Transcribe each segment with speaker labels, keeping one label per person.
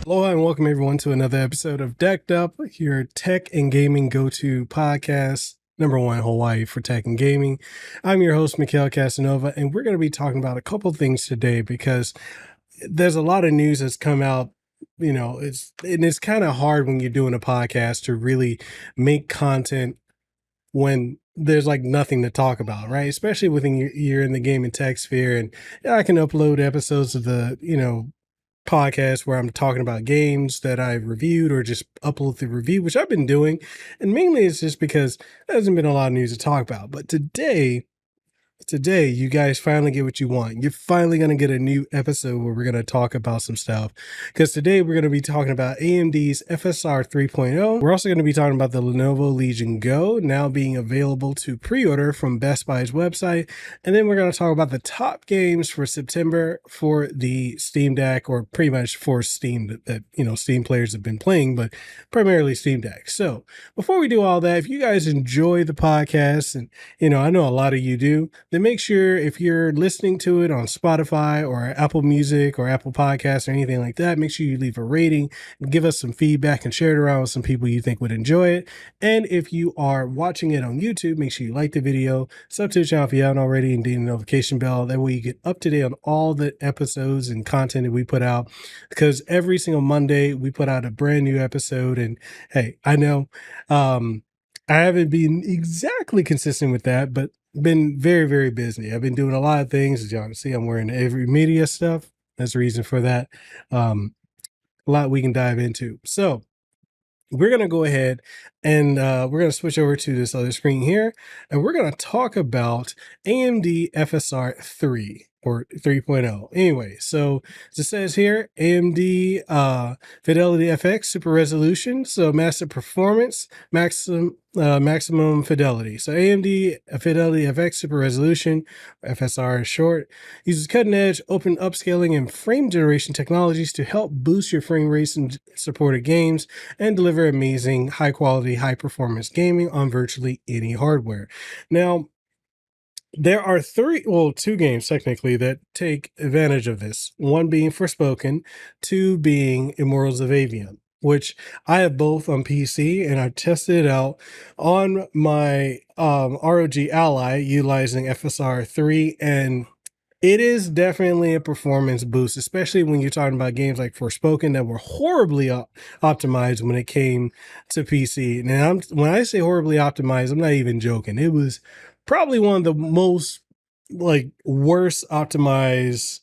Speaker 1: Aloha and welcome everyone to another episode of DeckedUP, your tech and gaming go-to podcast, #1 Hawaii for tech and gaming. I'm your host, Mekel Kasanova, and we're going to be talking about a couple things today because there's a lot of news that's come out. It's kind of hard when you're doing a podcast to really make content when there's like nothing to talk about, right? Especially when you're in the gaming tech sphere, and I can upload episodes of the podcast where I'm talking about games that I've reviewed or just upload the review, which I've been doing. And mainly it's just because there hasn't been a lot of news to talk about. But today you guys finally get what you want. You're finally going to get a new episode where we're going to talk about some stuff, because today we're going to be talking about AMD's FSR 3.0. We're also going to be talking about the Lenovo Legion Go now being available to pre-order from Best Buy's website. And then we're going to talk about the top games for September for the Steam Deck, or pretty much for Steam that Steam players have been playing, but primarily Steam Deck. So before we do all that, if you guys enjoy the podcast, and I know a lot of you do, then make sure if you're listening to it on Spotify or Apple Music or Apple Podcasts or anything like that, make sure you leave a rating and give us some feedback and share it around with some people you think would enjoy it. And if you are watching it on YouTube, make sure you like the video, sub to the channel if you haven't already, and ding the notification bell. That way you get up to date on all the episodes and content that we put out, because every single Monday we put out a brand new episode. And hey, I know I haven't been exactly consistent with that, but been very, very busy. I've been doing a lot of things. As y'all can see, I'm wearing every media stuff. That's the reason for that. A lot we can dive into. So we're going to go ahead and we're going to switch over to this other screen here, and we're going to talk about AMD FSR 3 or 3.0. Anyway, so as it says here, AMD Fidelity FX Super Resolution, so massive performance, maximum fidelity. So AMD Fidelity FX Super Resolution, FSR is short, uses cutting-edge open upscaling and frame generation technologies to help boost your frame rates in supported games and deliver amazing, high-quality, high-performance gaming on virtually any hardware. Now, there are two games technically that take advantage of this. One being Forspoken, two being Immortals of Avium, which I have both on PC, and I tested it out on my ROG Ally utilizing FSR 3, and it is definitely a performance boost, especially when you're talking about games like Forspoken that were horribly optimized when it came to PC. Now, when I say horribly optimized, I'm not even joking. It was probably one of the most worst optimized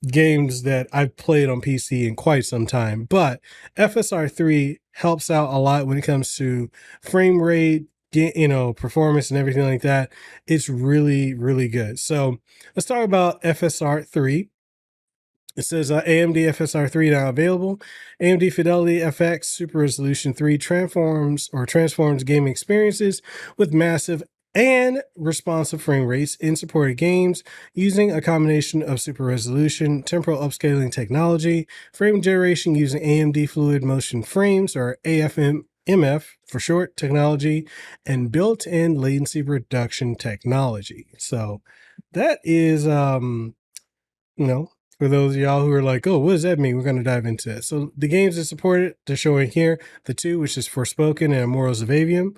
Speaker 1: games that I've played on PC in quite some time. But FSR 3 helps out a lot when it comes to frame rate, performance and everything like that. It's really, really good. So let's talk about FSR 3. It says AMD FSR 3 now available. AMD Fidelity FX Super Resolution 3 transforms game experiences with massive and responsive frame rates in supported games using a combination of super resolution, temporal upscaling technology, frame generation using AMD Fluid Motion Frames, or AFMF for short, technology, and built-in latency reduction technology. So that is, for those of y'all who are like, oh, what does that mean? We're going to dive into it. So the games that support it, they're showing here, the two, which is Forspoken and Immortals of Avium.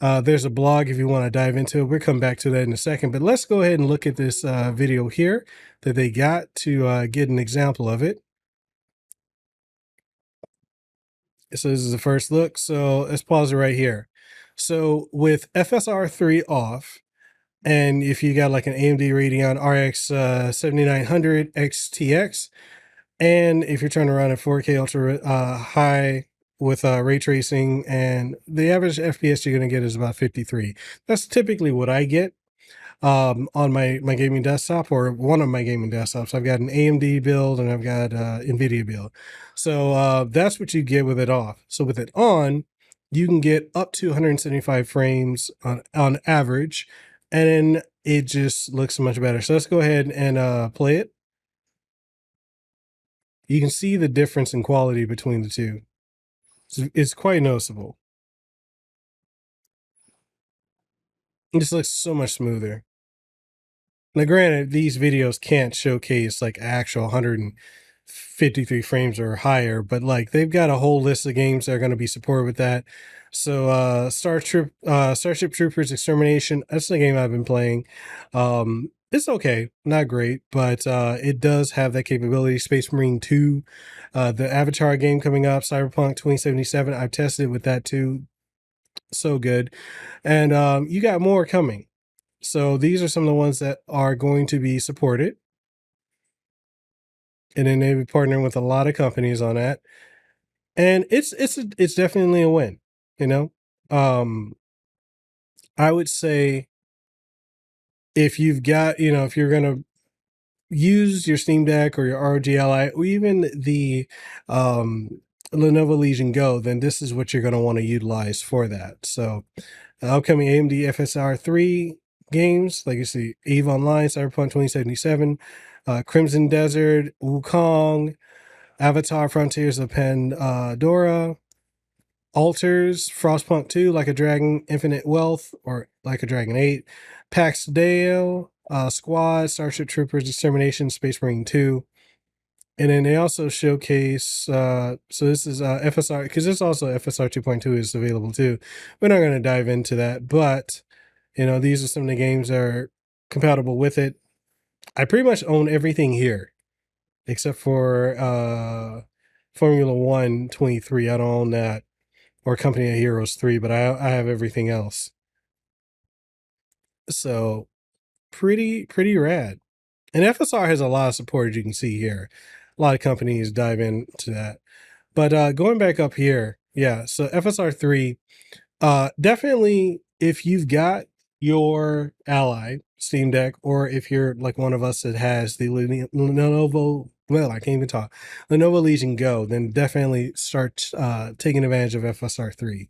Speaker 1: There's a blog if you want to dive into it. We'll come back to that in a second, but let's go ahead and look at this video here that they got to get an example of it. So this is the first look. So let's pause it right here. So with FSR 3 off, and if you got like an AMD Radeon RX 7900 XTX, and if you're trying to run a 4K ultra high with ray tracing, and the average FPS you're going to get is about 53. That's typically what I get on my gaming desktop, or one of my gaming desktops. I've got an AMD build and I've got NVIDIA build. So that's what you get with it off. So with it on, you can get up to 175 frames on average, and then it just looks much better. So let's go ahead and play it. You can see the difference in quality between the two. It's quite noticeable. It just looks so much smoother. Now, granted, these videos can't showcase like actual 100 53 frames or higher, but like they've got a whole list of games that are going to be supported with that. So Starship Troopers Extermination, that's the game I've been playing. It's okay, not great, but it does have that capability. Space Marine 2, the Avatar game coming up, Cyberpunk 2077, I've tested it with that too. So good. And you got more coming. So these are some of the ones that are going to be supported. And then they'll be partnering with a lot of companies on that. And it's definitely a win, you know. I would say if you've got, if you're gonna use your Steam Deck or your ROG Ally or even the Lenovo Legion Go, then this is what you're going to want to utilize for that. So upcoming AMD FSR 3 games, like you see, EVE Online, Cyberpunk 2077, Crimson Desert, Wukong, Avatar Frontiers of Pandora, Alters, Frostpunk 2, Like a Dragon, Infinite Wealth, or Like a Dragon 8, Pax Dale, Squad, Starship Troopers, Extermination, Space Marine 2. And then they also showcase, so this is FSR, because this also FSR 2.2 is available too. We're not going to dive into that, but, these are some of the games that are compatible with it. I pretty much own everything here, except for Formula 1 23. I don't own that, or Company of Heroes 3, but I have everything else. So pretty rad. And FSR has a lot of support, as you can see here. A lot of companies dive into that. But going back up here, yeah, so FSR 3, definitely if you've got your Ally Steam Deck, or if you're like one of us that has the Lenovo, well, I can't even talk, Lenovo Legion Go, then definitely start taking advantage of FSR 3.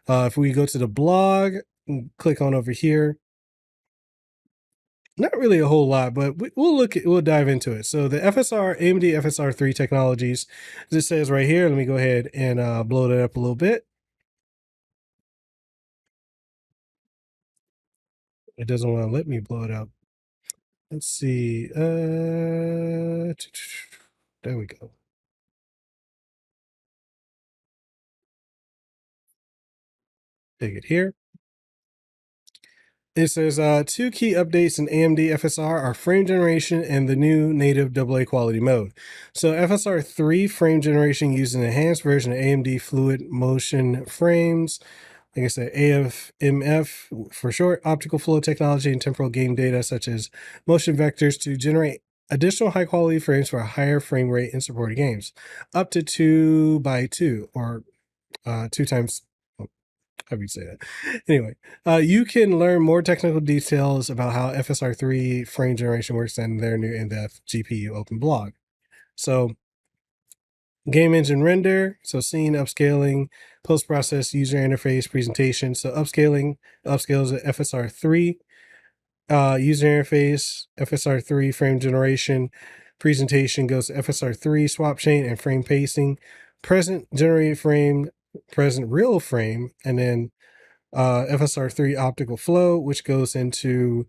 Speaker 1: If we go to the blog, click on over here, not really a whole lot, but we'll dive into it. So the AMD FSR 3 technologies, as it says right here, let me go ahead and blow it up a little bit. It doesn't want to let me blow it up. Let's see. There we go. Take it here. It says two key updates in AMD FSR are frame generation and the new native AA quality mode. So FSR 3 frame generation used an enhanced version of AMD Fluid Motion Frames. Like I said, AFMF for short, optical flow technology and temporal game data such as motion vectors to generate additional high quality frames for a higher frame rate in supported games, up to 2x2 or 2x. How do you say that? Anyway, you can learn more technical details about how FSR 3 frame generation works in their new in-depth GPU open blog. So, game engine render, so scene upscaling, post-process user interface presentation. So upscaling upscales at FSR 3, user interface, FSR 3 frame generation, presentation goes to FSR 3 swap chain and frame pacing, present generated frame, present real frame, and then FSR 3 optical flow, which goes into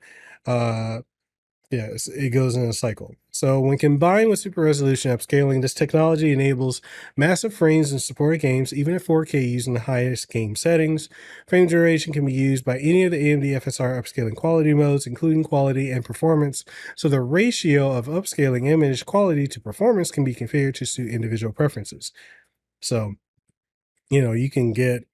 Speaker 1: it goes in a cycle. So when combined with super resolution upscaling, this technology enables massive frames in supported games, even at 4K using the highest game settings. Frame generation can be used by any of the AMD FSR upscaling quality modes, including quality and performance. So the ratio of upscaling image quality to performance can be configured to suit individual preferences. So, you can get,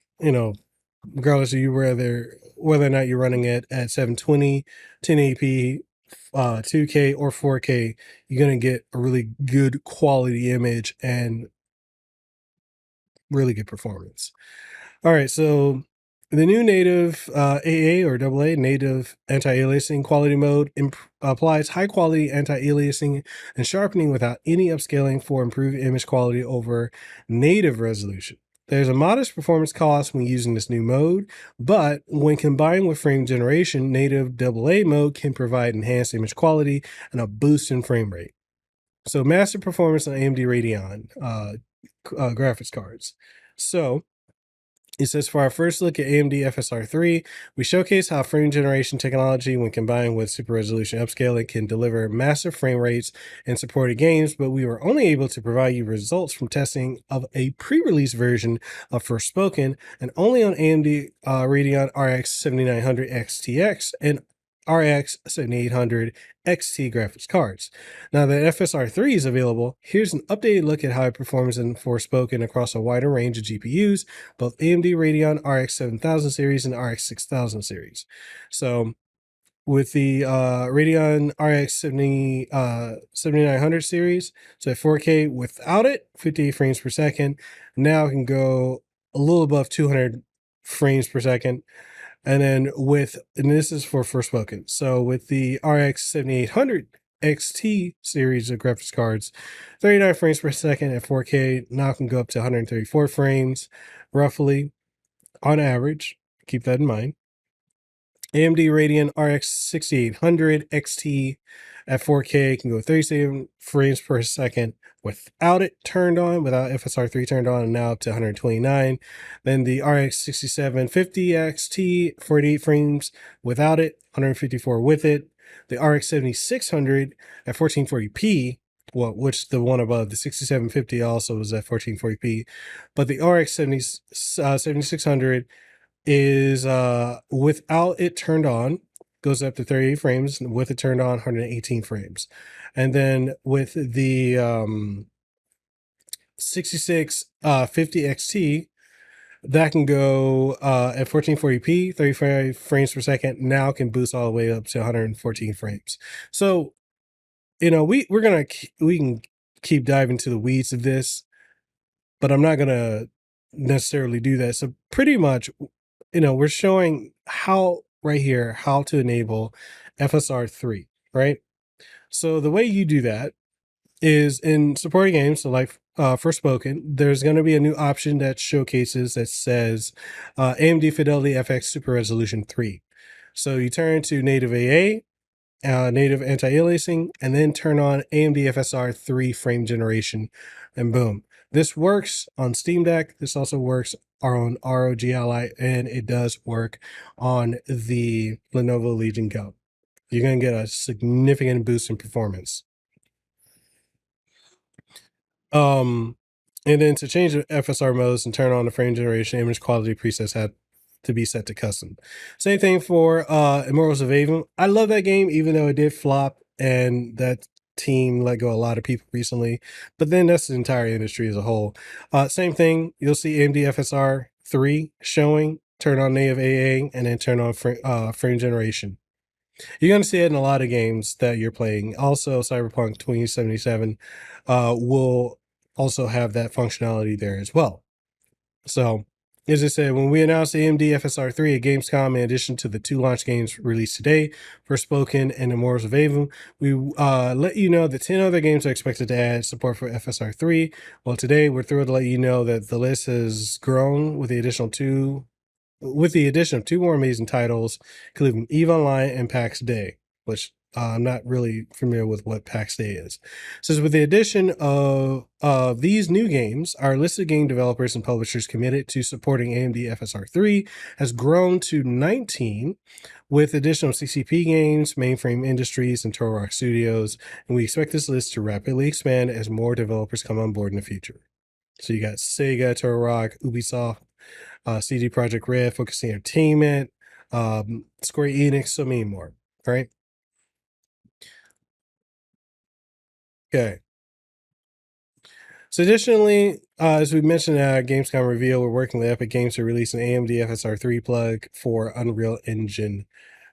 Speaker 1: regardless of whether or not you're running it at 720, 1080p, 2K or 4K, you're going to get a really good quality image and really good performance. All right, so the new native AA or AA, native anti-aliasing quality mode, applies high quality anti-aliasing and sharpening without any upscaling for improved image quality over native resolution. There's a modest performance cost when using this new mode, but when combined with frame generation, native AA mode can provide enhanced image quality and a boost in frame rate. So massive performance on AMD Radeon graphics cards. So It says, for our first look at AMD FSR 3, we showcase how frame generation technology, when combined with super resolution upscaling, can deliver massive frame rates in supported games, but we were only able to provide you results from testing of a pre-release version of Forspoken and only on AMD Radeon RX 7900 XTX and RX 7800 XT graphics cards. Now that FSR 3 is available, here's an updated look at how it performs in Forspoken across a wider range of GPUs, both AMD Radeon RX 7000 series and RX 6000 series. So with the Radeon RX 7900 series, so at 4K without it, 58 frames per second. Now it can go a little above 200 frames per second. And then and this is for Forspoken. So with the RX 7800 XT series of graphics cards, 39 frames per second at 4K now can go up to 134 frames, roughly, on average. Keep that in mind. AMD Radeon RX 6800 XT at 4K can go 37 frames per second without it turned on, without FSR 3 turned on, and now up to 129. Then the RX 6750 XT, 48 frames without it, 154 with it. The RX 7600 at 1440p, well, which the one above, the 6750 also was at 1440p, but the RX 7600 is without it turned on, goes up to 38 frames, and with it turned on, 118 frames. And then with the 6650 XT, that can go at 1440p, 35 frames per second, now can boost all the way up to 114 frames. So, we can keep diving into the weeds of this, but I'm not gonna necessarily do that. So pretty much, we're showing how right here, how to enable FSR 3, right? So the way you do that is in supporting games, so like Forspoken, there's going to be a new option that showcases that says AMD Fidelity FX Super Resolution 3. So you turn to native AA, native anti-aliasing, and then turn on AMD FSR 3 frame generation, and boom. This works on Steam Deck. This also works on ROG Ally, and it does work on the Lenovo Legion Go. You're going to get a significant boost in performance. And then to change the FSR modes and turn on the frame generation, image quality presets had to be set to custom. Same thing for Immortals of Aveum. I love that game, even though it did flop and that team let go a lot of people recently. But then that's the entire industry as a whole. Same thing, you'll see AMD FSR 3 showing, turn on native AA, and then turn on frame generation. You're going to see it in a lot of games that you're playing. Also, Cyberpunk 2077 will also have that functionality there as well. So, as I said, when we announced AMD FSR 3 at Gamescom, in addition to the 2 launch games released today, Forspoken and Immortals of Aveum, we let you know that 10 other games are expected to add support for FSR 3. Well, today we're thrilled to let you know that the list has grown with the addition of 2 more amazing titles, including EVE Online and PAX Day, which I'm not really familiar with what PAX Day is. So with the addition of these new games, our list of game developers and publishers committed to supporting AMD FSR 3 has grown to 19, with additional CCP games, Mainframe Industries, and Toro Rock Studios, and we expect this list to rapidly expand as more developers come on board in the future. So you got Sega, Toro Rock, Ubisoft, CD Projekt Red, Focus Entertainment, Square Enix, so many more, right? Okay. So additionally, as we mentioned at our Gamescom reveal, we're working with Epic Games to release an AMD FSR 3 plug for Unreal Engine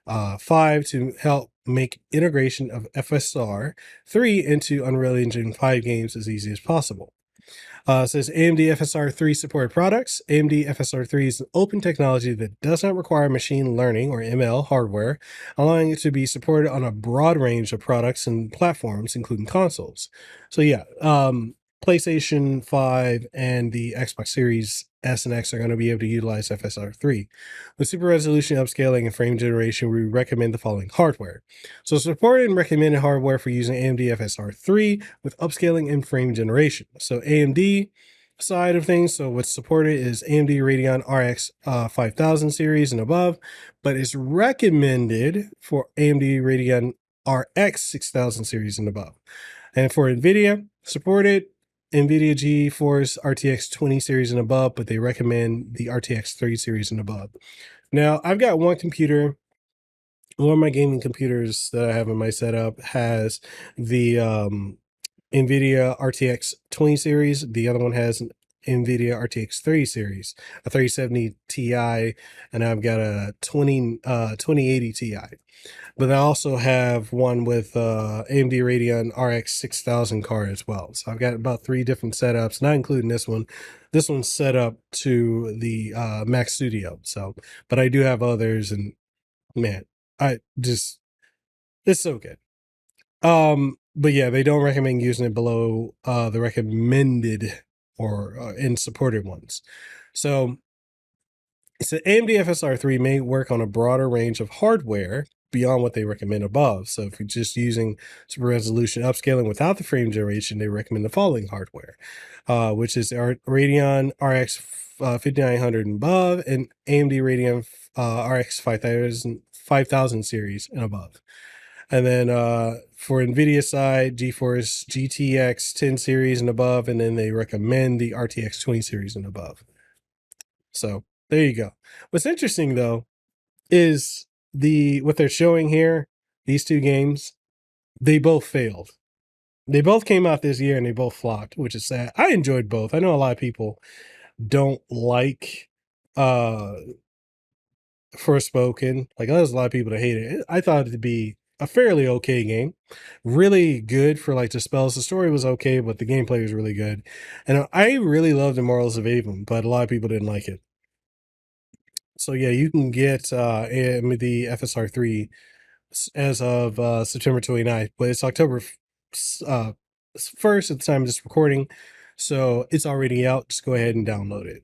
Speaker 1: 5 to help make integration of FSR 3 into Unreal Engine 5 games as easy as possible. Says AMD FSR 3 supported products. AMD FSR 3 is an open technology that does not require machine learning or ML hardware, allowing it to be supported on a broad range of products and platforms, including consoles. So yeah, PlayStation 5 and the Xbox Series S and X are going to be able to utilize FSR 3. With super resolution upscaling and frame generation, we recommend the following hardware. So supported and recommended hardware for using AMD FSR 3 with upscaling and frame generation. So AMD side of things. So what's supported is AMD Radeon RX 5000 series and above, but it's recommended for AMD Radeon RX 6000 series and above. And for NVIDIA, supported NVIDIA GeForce RTX 20 series and above, but they recommend the RTX 3 series and above. Now, I've got one computer. One of my gaming computers that I have in my setup has the NVIDIA RTX 20 series. The other one has an NVIDIA RTX 30 series, a 3070 Ti, and I've got a 2080 Ti. But I also have one with AMD Radeon RX 6000 card as well. So I've got about 3 different setups, not including this one. This one's set up to the Mac Studio. So, but I do have others, and man, it's so good. But yeah, they don't recommend using it below the recommended or in supported ones. So AMD FSR 3 may work on a broader range of hardware beyond what they recommend above. So if you're just using super resolution upscaling without the frame generation, they recommend the following hardware, which is Radeon RX 5900 and above, and AMD Radeon RX 5000 series and above. And then for NVIDIA side, GeForce GTX 10 series and above, and then they recommend the RTX 20 series and above. So there you go. What's interesting though is what they're showing here, these 2 games, they both failed. They both came out this year and they both flopped, which is sad. I enjoyed both. I know a lot of people don't like Forspoken. Like, there's a lot of people that hate it. I thought it to be a fairly okay game. Really good for like the spells. The story was okay, but the gameplay was really good. And I really loved Immortals of Avon, but a lot of people didn't like it. So yeah, you can get AMD FSR 3 as of September 29th, but it's October 1st at the time of this recording. So it's already out. Just go ahead and download it.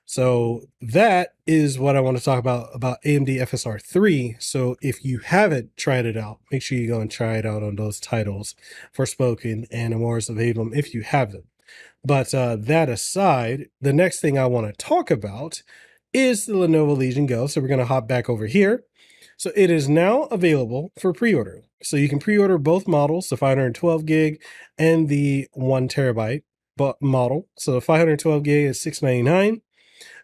Speaker 1: So that is what I want to talk about AMD FSR 3. So if you haven't tried it out, make sure you go and try it out on those titles, Forspoken and Immortals of Avon, if you haven't. But that aside, the next thing I want to talk about is the Lenovo Legion Go. So we're going to hop back over here. So it is now available for pre-order. So you can pre-order both models, the 512 gig and the 1 terabyte model. So the 512 gig is $699,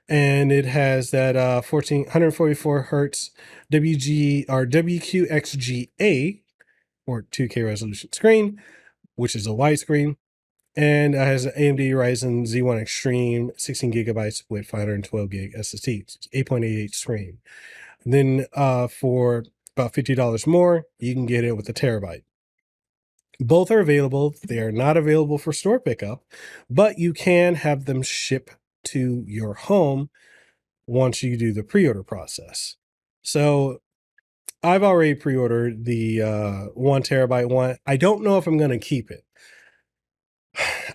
Speaker 1: and it has that 144 hertz WQXGA or 2K resolution screen, which is a widescreen. And it has an AMD Ryzen Z1 Extreme 16 gigabytes with 512 gig SSD, 8.88 screen. And then for about $50 more, you can get it with a terabyte. Both are available. They are not available for store pickup, but you can have them ship to your home once you do the pre-order process. So I've already pre-ordered the 1 terabyte one. I don't know if I'm going to keep it.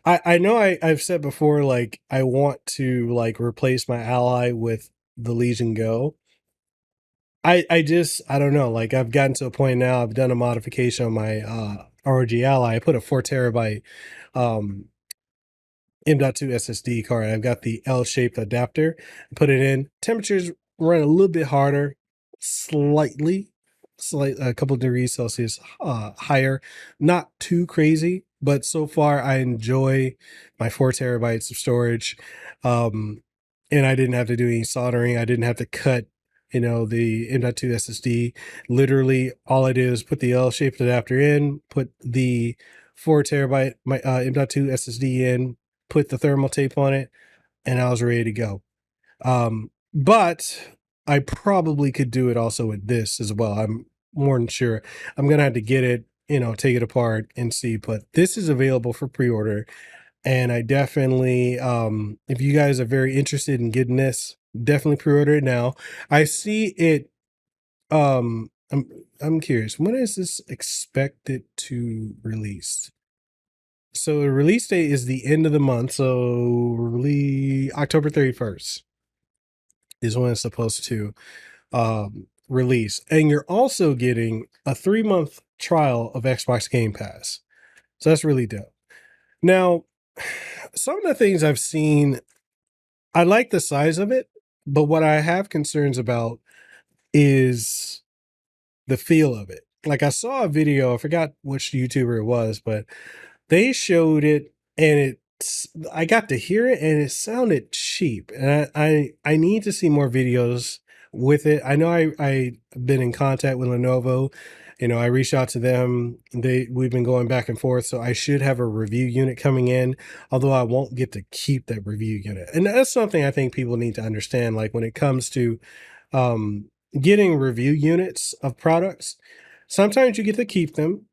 Speaker 1: I know I've said before, like, I want to like replace my Ally with the Legion Go. I don't know. Like, I've gotten to a point now, I've done a modification on my ROG Ally. I put a 4 terabyte M.2 SSD card. I've got the L-shaped adapter. Put it in. Temperatures run a little bit harder, slightly, a couple degrees Celsius higher. Not too crazy, but so far I enjoy my 4 terabytes of storage. And I didn't have to do any soldering. I didn't have to cut, the M.2 SSD. Literally, all I did was put the L-shaped adapter in, put the 4 terabyte my M.2 SSD in, put the thermal tape on it, and I was ready to go. But I probably could do it also with this as well. I'm more than sure. I'm gonna have to get it, take it apart and see. But this is available for pre-order, and I definitely, if you guys are very interested in getting this, definitely pre-order it now. I see it. I'm curious. When is this expected to release? So the release date is the end of the month. So really October 31st is when it's supposed to release. And you're also getting a 3-month trial of Xbox Game Pass. So that's really dope. Now, some of the things I've seen, I like the size of it, but what I have concerns about is the feel of it. Like I saw a video, I forgot which YouTuber it was, but they showed it and I got to hear it and it sounded cheap. And I need to see more videos with it. I know I've been in contact with Lenovo. You know, I reached out to them. We've been going back and forth. So I should have a review unit coming in, although I won't get to keep that review unit. And that's something I think people need to understand. Like when it comes to um, getting review units of products, sometimes you get to keep them,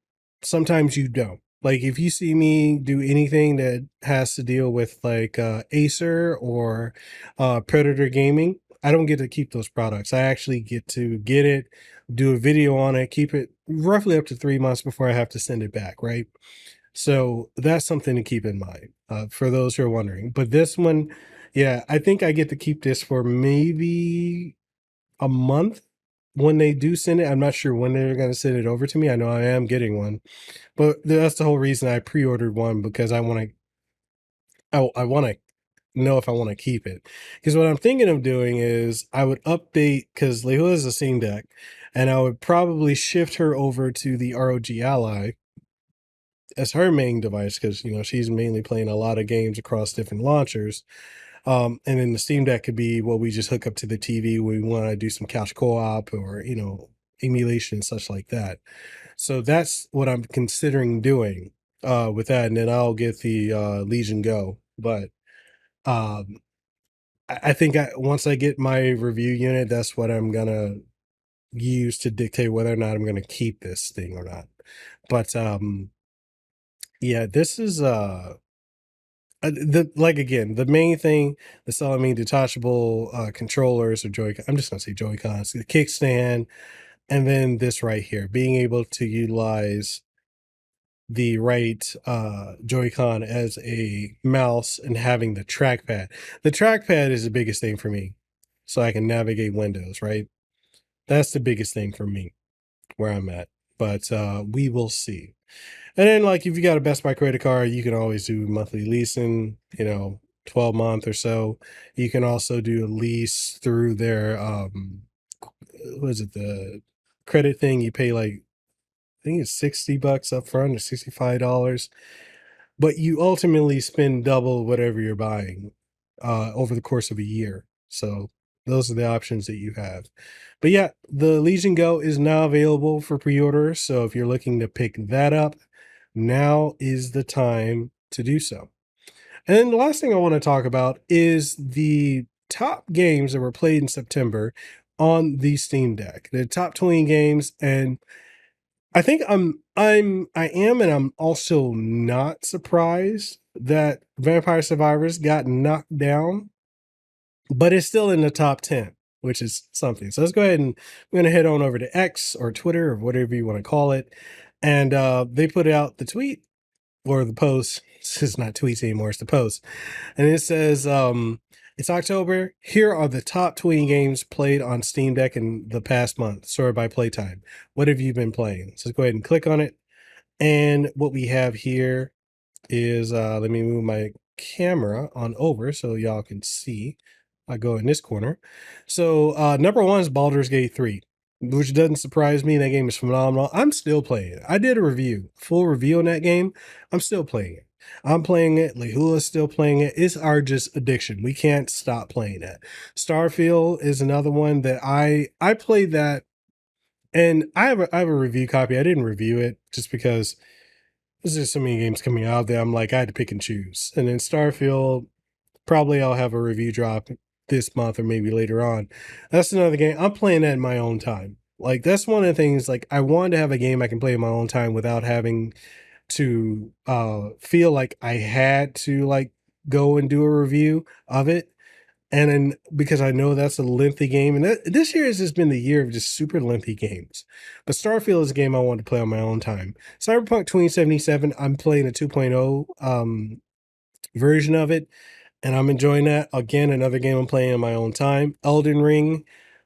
Speaker 1: sometimes you don't. Like if you see me do anything that has to deal with like Acer or Predator Gaming, I don't get to keep those products. I actually get to get it, do a video on it, keep it roughly up to 3 months before I have to send it back, right? So that's something to keep in mind for those who are wondering. But this one, yeah, I think I get to keep this for maybe a month when they do send it. I'm not sure when they're going to send it over to me. I know I am getting one, but that's the whole reason I pre-ordered one, because I want to know if I want to keep it. Because what I'm thinking of doing is I would update, because Leila is a Steam Deck, and I would probably shift her over to the ROG Ally as her main device, because she's mainly playing a lot of games across different launchers. And then the Steam Deck could be what we just hook up to the TV when we want to do some couch co-op or emulation and such like that. So that's what I'm considering doing with that, and then I'll get the Legion Go. But um, I think once I get my review unit, that's what I'm gonna use to dictate whether or not I'm gonna keep this thing or not. But yeah, this is the like again, the main thing that's selling me detachable controllers or Joy. I'm just gonna say Joy-Cons, the kickstand, and then this right here, being able to utilize the right Joy-Con as a mouse and having the trackpad. The trackpad is the biggest thing for me, so I can navigate windows. Right, that's the biggest thing for me where I'm at. But we will see. And then, like, if you got a Best Buy credit card, you can always do monthly leasing, 12-month or so. You can also do a lease through their, what is it, the credit thing. You pay like, I think it's $60 up front or $65, but you ultimately spend double whatever you're buying over the course of a year. So those are the options that you have. But yeah, the Legion Go is now available for pre-order. So if you're looking to pick that up, now is the time to do so. And then the last thing I want to talk about is the top games that were played in September on the Steam Deck. The top 20 games, and I think I am and I'm also not surprised that Vampire Survivors got knocked down, but it's still in the top 10, which is something. So let's go ahead and we're going to head on over to X or Twitter or whatever you want to call it. And they put out the tweet or the post. It's not tweets anymore, it's the post. And it says, it's October. Here are the top 20 games played on Steam Deck in the past month, sorted by playtime. What have you been playing? So let's go ahead and click on it. And what we have here is, let me move my camera on over so y'all can see. I go in this corner. So number one is Baldur's Gate 3, which doesn't surprise me. That game is phenomenal. I'm still playing it. I did a review, full review on that game. I'm still playing it. I'm playing it. Lehula's still playing it. It's our just addiction. We can't stop playing it. Starfield is another one that I played that, and I have a review copy. I didn't review it just because there's just so many games coming out there. I'm like, I had to pick and choose. And then Starfield, probably I'll have a review drop this month or maybe later on. That's another game. I'm playing that in my own time. Like, that's one of the things, like, I wanted to have a game I can play in my own time without having to feel like I had to, like, go and do a review of it. And then because I know that's a lengthy game, and this year has just been the year of just super lengthy games. But Starfield is a game I want to play on my own time. Cyberpunk 2077, I'm playing a 2.0 version of it, and I'm enjoying that. Again, another game I'm playing on my own time. Elden Ring,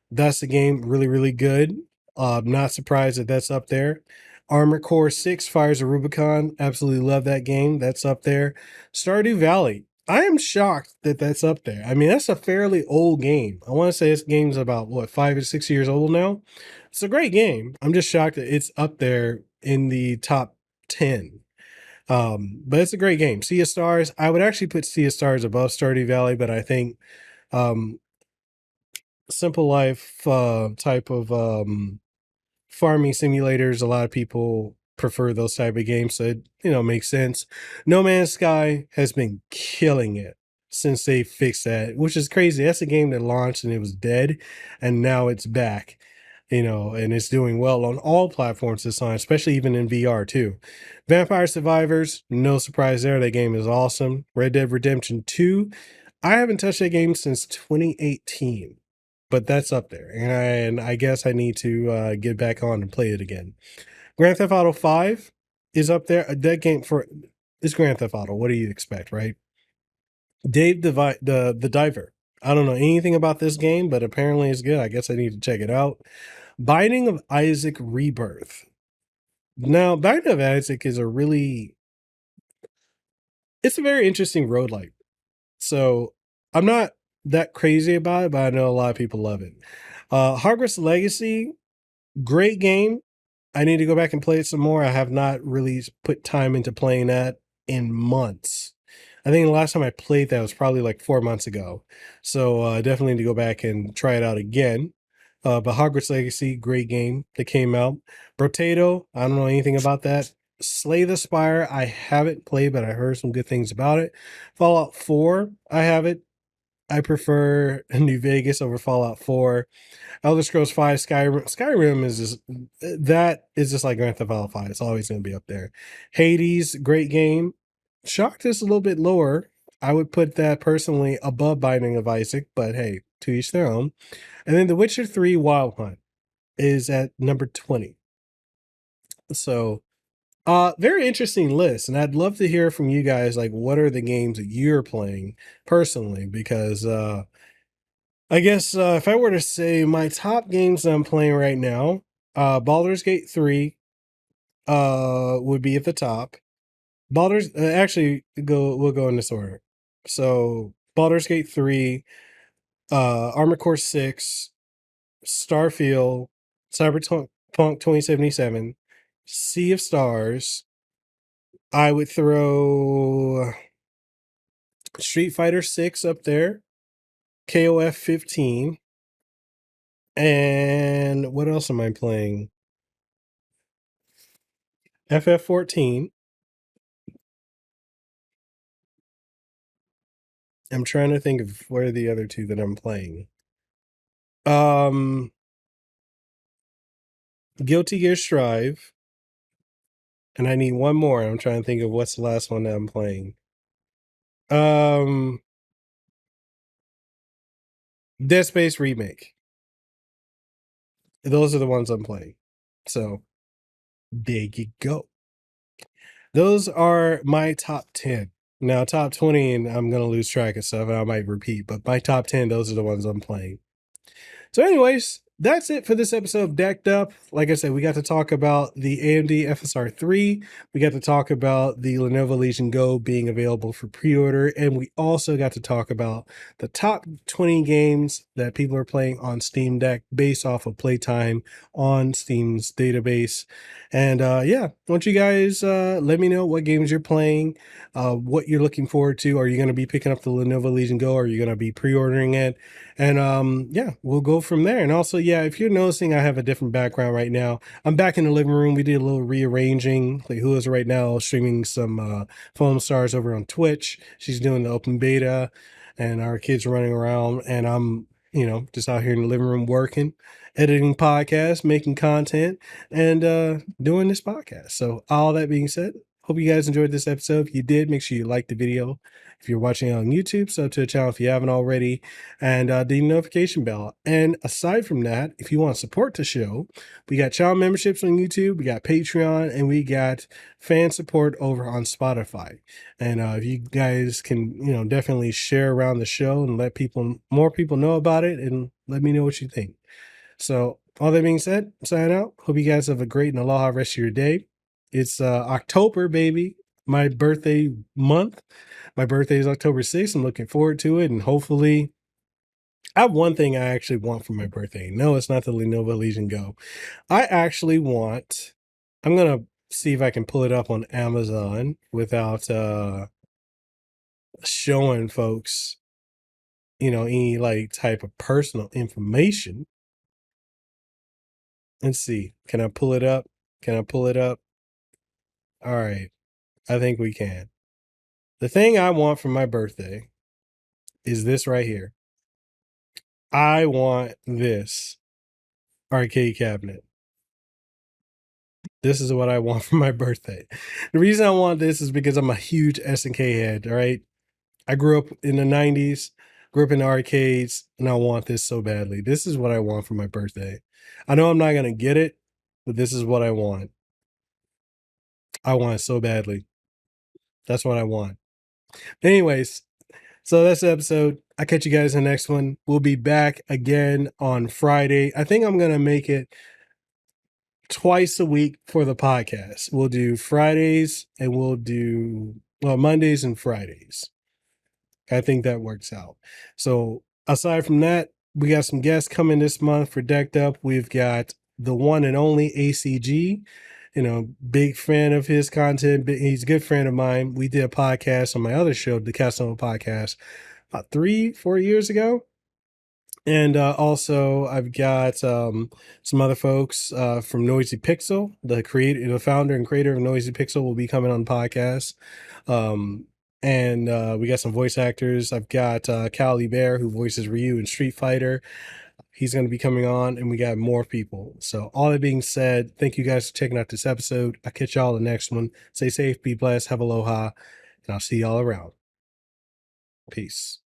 Speaker 1: that's a game really, really good. Not surprised that that's up there. Armored Core 6 Fires of Rubicon. Absolutely love that game. That's up there. Stardew Valley. I am shocked that that's up there. I mean, that's a fairly old game. I want to say this game's about, what, 5 or 6 years old now? It's a great game. I'm just shocked that it's up there in the top 10. But it's a great game. Sea of Stars. I would actually put Sea of Stars above Stardew Valley, but I think um, Simple Life type of farming simulators, a lot of people prefer those type of games, so it makes sense. No Man's Sky has been killing it since they fixed that, which is crazy. That's a game that launched and it was dead, and now it's back, and it's doing well on all platforms this time, especially even in VR too. Vampire Survivors, no surprise there. That game is awesome. Red Dead Redemption 2. I haven't touched that game since 2018, but that's up there, and I guess I need to get back on and play it again. Grand Theft Auto 5 is up there. That game is Grand Theft Auto. What do you expect, right? Dave the Diver. I don't know anything about this game, but apparently it's good. I guess I need to check it out. Binding of Isaac Rebirth. Now, Binding of Isaac is it's a very interesting roguelike. So I'm not that crazy about it, but I know a lot of people love it. Hogwarts Legacy, great game. I need to go back and play it some more. I have not really put time into playing that in months. I think the last time I played that was probably like 4 months ago. So definitely need to go back and try it out again. But Hogwarts Legacy, great game that came out. Brotato, I don't know anything about that. Slay the Spire, I haven't played, but I heard some good things about it. Fallout 4, I have it. I prefer New Vegas over Fallout 4. Elder Scrolls 5, Skyrim is just like Grand Theft Auto 5. It's always going to be up there. Hades, great game. Shocked is a little bit lower. I would put that personally above Binding of Isaac, but hey, to each their own. And then The Witcher 3 Wild Hunt is at number 20. So, very interesting list. And I'd love to hear from you guys, like, what are the games that you're playing personally? Because, I guess if I were to say my top games that I'm playing right now, Baldur's Gate 3 would be at the top. We'll go in this order. So Baldur's Gate 3, Armored Core 6, Starfield, Cyberpunk 2077, Sea of Stars. I would throw Street Fighter 6 up there, KOF 15, and what else am I playing? FF 14. I'm trying to think of what are the other two that I'm playing. Guilty Gear Strive. And I need one more. I'm trying to think of what's the last one that I'm playing. Dead Space Remake. Those are the ones I'm playing. So there you go. Those are my top 10. Now, top 20, and I'm going to lose track of stuff, and I might repeat, but my top 10, those are the ones I'm playing. So anyways, that's it for this episode of Decked Up. Like I said, we got to talk about the AMD FSR 3. We got to talk about the Lenovo Legion Go being available for pre-order. And we also got to talk about the top 20 games that people are playing on Steam Deck based off of playtime on Steam's database. And yeah, I want you guys let me know what games you're playing, what you're looking forward to. Are you going to be picking up the Lenovo Legion Go? Are you going to be pre-ordering it? And yeah, we'll go from there. And also, yeah, if you're noticing I have a different background right now, I'm back in the living room. We did a little rearranging. Like, who is right now streaming some Foam Stars over on Twitch. She's doing the open beta, and our kids running around, and I'm just out here in the living room working, editing podcasts, making content, and doing this podcast. So all that being said, hope you guys enjoyed this episode. If you did, make sure you like the video. If you're watching on YouTube, sub to the channel if you haven't already, and the notification bell. And aside from that, if you want to support the show, we got channel memberships on YouTube, we got Patreon, and we got fan support over on Spotify. And if you guys can, definitely share around the show and let more people know about it, and let me know what you think. So all that being said, sign out. Hope you guys have a great and aloha rest of your day. It's October, baby. My birthday month. My birthday is October 6th. I'm looking forward to it. And hopefully, I have one thing I actually want for my birthday. No, it's not the Lenovo Legion Go. I actually want, I'm going to see if I can pull it up on Amazon without showing folks, any like type of personal information. Let's see. Can I pull it up? Can I pull it up? All right. I think we can. The thing I want for my birthday is this right here. I want this arcade cabinet. This is what I want for my birthday. The reason I want this is because I'm a huge SNK head, all right? I grew up in the 90s, grew up in the arcades, and I want this so badly. This is what I want for my birthday. I know I'm not going to get it, but this is what I want. I want it so badly. That's what I want. Anyways, so that's the episode. I'll catch you guys in the next one. We'll be back again on Friday. I think I'm going to make it twice a week for the podcast. We'll do Fridays and we'll do Mondays and Fridays. I think that works out. So aside from that, we got some guests coming this month for DeckedUP. We've got the one and only ACG. Big fan of his content. He's a good friend of mine. We did a podcast on my other show, the Kasanova podcast, about 3-4 years ago. And also, I've got some other folks from Noisy Pixel. The founder and creator of Noisy Pixel will be coming on the podcast. And we got some voice actors. I've got Cali Bear, who voices Ryu in Street Fighter. He's going to be coming on, and we got more people. So all that being said, thank you guys for checking out this episode. I'll catch y'all in the next one. Stay safe, be blessed, have aloha, and I'll see y'all around. Peace.